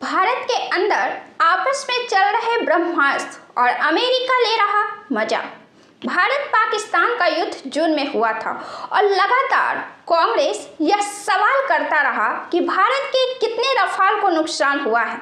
भारत के अंदर आपस में चल रहे ब्रह्मास्त्र और अमेरिका ले रहा मजा। भारत पाकिस्तान का युद्ध जून में हुआ था और लगातार कांग्रेस यह सवाल करता रहा कि भारत के कितने रफाल को नुकसान हुआ है,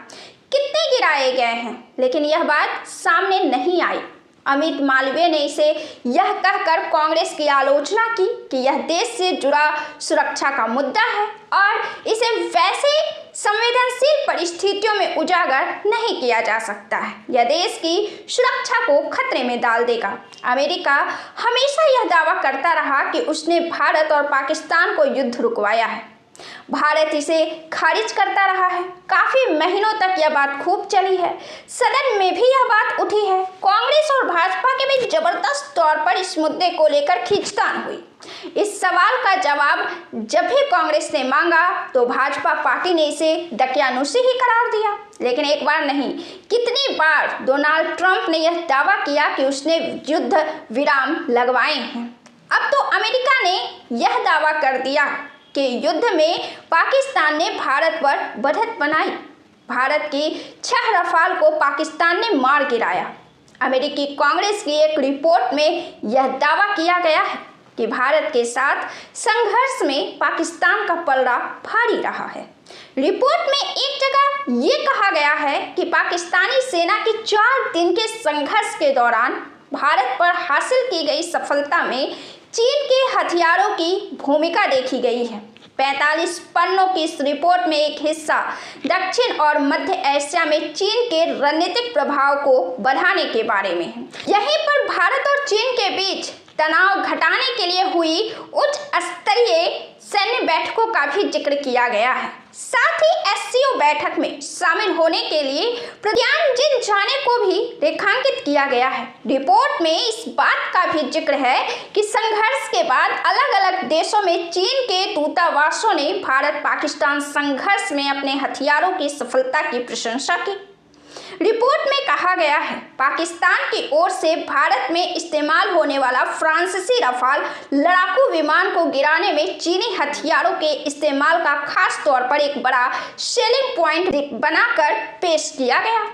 कितने गिराए गए हैं, लेकिन यह बात सामने नहीं आई। अमित मालवीय ने इसे यह कहकर कांग्रेस की आलोचना की कि यह देश से जुड़ा सुरक्षा का मुद्दा है और इसे वैसे संवेदनशील परिस्थितियों में उजागर नहीं किया जा सकता है। यह देश की सुरक्षा को खतरे में डाल देगा। अमेरिका हमेशा यह दावा करता रहा कि उसने भारत और पाकिस्तान को युद्ध रुकवाया है। भारत इसे खारिज करता रहा है। काफी महीनों तक यह बात खूब चली है। सदन में भी यह बात उठी है। कांग्रेस और भाजपा के बीच जबरदस्त तौर पर इस मुद्दे को लेकर खींचतान हुई। इस सवाल का जवाब जब भी कांग्रेस ने मांगा तो भाजपा पार्टी ने इसे दकियानुसी ही करार दिया। लेकिन एक बार नहीं, कितनी बार डोनाल्ड ट्रंप ने यह दावा किया कि उसने युद्ध विराम लगवाए हैं। अब तो अमेरिका ने यह दावा कर दिया कि युद्ध में पाकिस्तान ने भारत पर बढ़त बनाई। भारत की 6 रफाल को पाकिस्तान ने मार गिराया। अमेरिकी कांग्रेस की एक रिपोर्ट में यह दावा किया गया है कि भारत के साथ संघर्ष में पाकिस्तान का पलड़ा भारी रहा है। रिपोर्ट में एक जगह ये कहा गया है कि पाकिस्तानी सेना की 4 दिन के संघर्ष के दौरान भारत पर हासिल की गई सफलता में चीन के हथियारों की भूमिका देखी गई है। 45 पन्नों की इस रिपोर्ट में एक हिस्सा दक्षिण और मध्य एशिया में चीन के रणनीतिक प्रभाव को बढ़ाने के बारे में है। यहीं पर भारत और चीन के बीच तनाव घटाने के लिए हुई उच्च स्तरीय सैन्य बैठकों का भी जिक्र किया गया है। साथ ही एससीओ बैठक में शामिल होने के लिए प्रत्यानजिन जाने को भी रेखांकित किया गया है। रिपोर्ट में इस बात का भी जिक्र है कि संघर्ष के बाद अलग अलग देशों में चीन के दूतावासों ने भारत पाकिस्तान संघर्ष में अपने हथियारों की सफलता की प्रशंसा की। रिपोर्ट में कहा गया है, पाकिस्तान की ओर से भारत में इस्तेमाल होने वाला फ्रांसीसी रफाल लड़ाकू विमान को गिराने में चीनी हथियारों के इस्तेमाल का खास तौर पर एक बड़ा सेलिंग पॉइंट बनाकर पेश किया गया।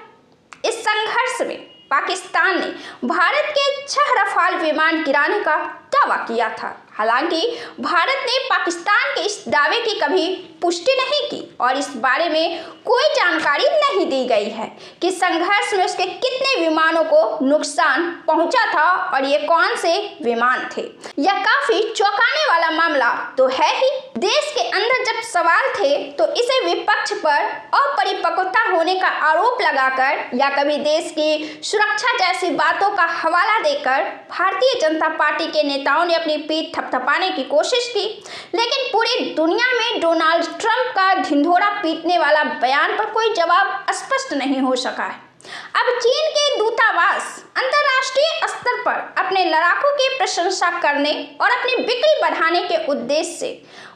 इस संघर्ष में पाकिस्तान ने भारत के 6 रफाल विमान गिराने का दावा किया था। हालांकि भारत ने पाकिस्तान के इस दावे की कभी पुष्टि नहीं की और इस बारे में कोई जानकारी नहीं दी गई है कि संघर्ष में उसके कितने विमानों को नुकसान पहुंचा था और ये कौन से विमान थे। यह काफी चौंकाने वाला मामला तो है ही। देश के अंदर जब सवाल थे तो इसे विपक्ष पर अपरिपक्वता होने का आरोप लगाकर या कभी देश की सुरक्षा जैसी बातों का हवाला देकर भारतीय जनता पार्टी के नेताओं ने अपनी पीठ थपथपाने की कोशिश की। लेकिन पूरी दुनिया में डोनाल्ड ट्रंप का ढिंढोरा पीटने वाला बयान पर कोई जवाब स्पष्ट नहीं हो सका है। अब चीन के दूतावास अंतर्राष्ट्रीय स्तर पर अपने लड़ाकों की प्रशंसा करने और अपनी बिक्री बढ़ाने के उद्देश्य से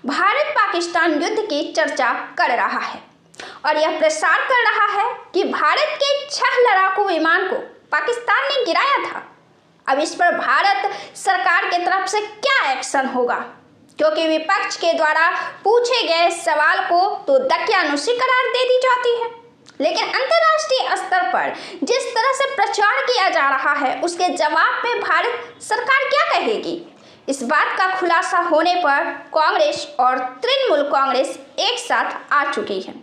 भारत पाकिस्तान युद्ध की चर्चा कर रहा है और यह प्रसार कर रहा है कि भारत के 6 लड़ाकू विमान को पाकिस्तान ने गिराया था। अब इस पर भारत सरकार की तरफ से क्या एक्शन होगा, क्योंकि विपक्ष के द्वारा पूछे गए सवाल को तो दकियानुसी करार दे दी जाती है। लेकिन अंतर्राष्ट्रीय स्तर पर जिस तरह से प्रचार किया जा रहा है उसके जवाब में भारत सरकार क्या कहेगी, इस बात का खुलासा होने पर कांग्रेस और तृणमूल कांग्रेस एक साथ आ चुकी है।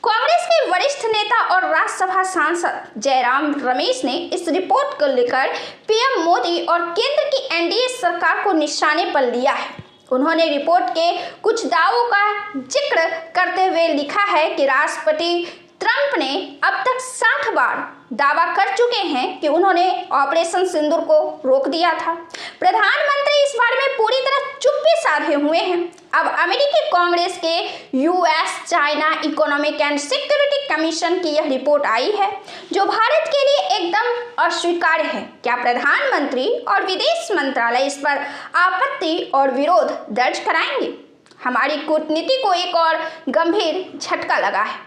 कांग्रेस के वरिष्ठ नेता और राज्यसभा सांसद जयराम रमेश ने इस रिपोर्ट को लेकर पीएम मोदी और केंद्र की एनडीए सरकार को निशाने पर लिया है। उन्होंने रिपोर्ट के कुछ दावों का जिक्र करते हुए लिखा है कि राष्ट्रपति ट्रंप ने अब तक 60 बार दावा कर चुके हैं कि उन्होंने ऑपरेशन सिंदूर को रोक दिया था। प्रधानमंत्री इस बारे में पूरी तरह चुप्पी साधे हुए हैं। अब अमेरिकी कांग्रेस के US China economic and security commission की यह रिपोर्ट आई है जो भारत के लिए एकदम अस्वीकार्य है। क्या प्रधानमंत्री और विदेश मंत्रालय इस पर आपत्ति और विरोध दर्ज कराएंगे? हमारी कूटनीति को एक और गंभीर झटका लगा है।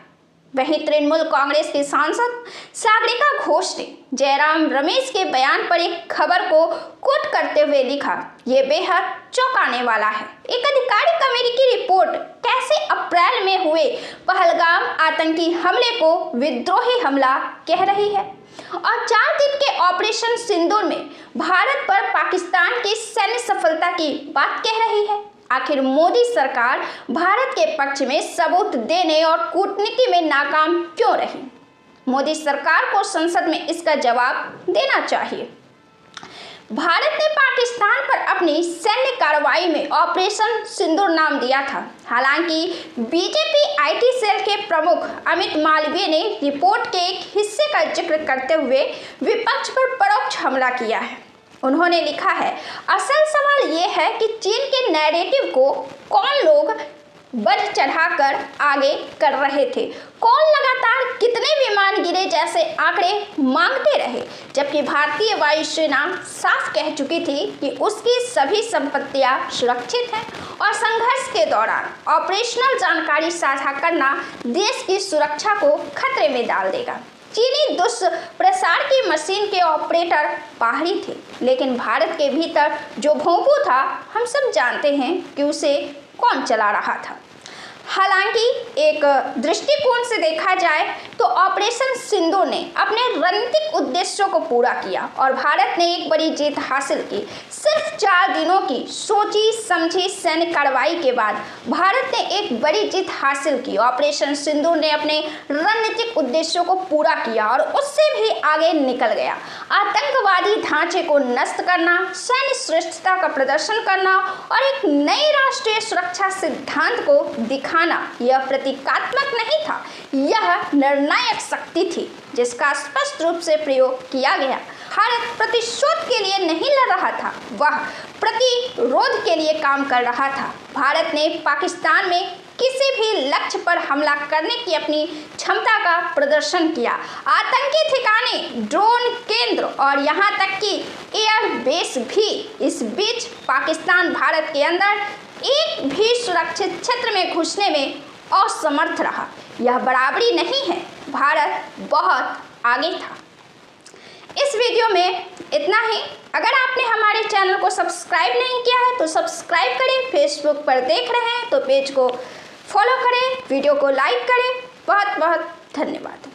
वहीं तृणमूल कांग्रेस के सांसद सागरिका घोष ने जयराम रमेश के बयान पर एक खबर को कोट करते हुए लिखा, ये बेहद चौंकाने वाला है। एक आधिकारिक अमेरिकी रिपोर्ट कैसे अप्रैल में हुए पहलगाम आतंकी हमले को विद्रोही हमला कह रही है और 4 दिन के ऑपरेशन सिंदूर में भारत पर पाकिस्तान की सैन्य सफलता की बात कह रही है। आखिर मोदी सरकार भारत के पक्ष में सबूत देने और कूटनीति में नाकाम क्यों रही? मोदी सरकार को संसद में इसका जवाब देना चाहिए। भारत ने पाकिस्तान पर अपनी सैन्य कार्रवाई में ऑपरेशन सिंदूर नाम दिया था। हालांकि बीजेपी आईटी सेल के प्रमुख अमित मालवीय ने रिपोर्ट के एक हिस्से का जिक्र करते हुए विपक्ष पर परोक्ष हमला किया है। उन्होंने लिखा है, असल सवाल ये है कि चीन के नैरेटिव को कौन लोग बढ़ चढ़ाकर आगे कर रहे थे, कौन लगातार कितने विमान गिरे जैसे आंकड़े मांगते रहे, जबकि भारतीय वायुसेना साफ कह चुकी थी कि उसकी सभी संपत्तियां सुरक्षित हैं और संघर्ष के दौरान ऑपरेशनल जानकारी साझा करना देश की सुरक्षा को खतरे में डाल देगा। चीनी दुष्प्रसार की मशीन के ऑपरेटर बाहरी थे, लेकिन भारत के भीतर जो भोंपू था, हम सब जानते हैं कि उसे कौन चला रहा था। हालांकि एक दृष्टिकोण से देखा जाए तो ऑपरेशन सिंदूर ने अपने रणनीतिक उद्देश्यों को पूरा किया और भारत ने एक बड़ी जीत हासिल की। सिर्फ 4 दिनों की सोची समझी सैन्य कार्रवाई के बाद भारत ने एक बड़ी जीत हासिल की। ऑपरेशन सिंदूर ने अपने रणनीतिक उद्देश्यों को पूरा किया और उससे भी आगे निकल गया। आतंकवादी ढांचे को नष्ट करना, सैन्य श्रेष्ठता का प्रदर्शन करना और एक नई राष्ट्रीय सुरक्षा सिद्धांत को दिखाना यह प्रतीकात्मक नहीं था, यह निर्णायक शक्ति थी जिसका स्पष्ट रूप से प्रयोग किया गया। भारत प्रतिशोध के लिए नहीं लड़ रहा था, वह प्रतिरोध के लिए काम कर रहा था। भारत ने पाकिस्तान में किसी भी लक्ष्य पर हमला करने की अपनी क्षमता का प्रदर्शन किया। आतंकी ठिकाने, ड्रोन केंद्र और यहाँ तक कि एयर बेस भी। इस बीच पाकिस्तान भारत के अंदर एक भी सुरक्षित क्षेत्र में घुसने में असमर्थ रहा। यह बराबरी नहीं है, भारत बहुत आगे था। इस वीडियो में इतना ही। अगर आपने हमारे चैनल को सब्सक्राइब नहीं किया है तो सब्सक्राइब करें। फेसबुक पर देख रहे हैं तो पेज को फॉलो करें, वीडियो को लाइक करें। बहुत बहुत धन्यवाद।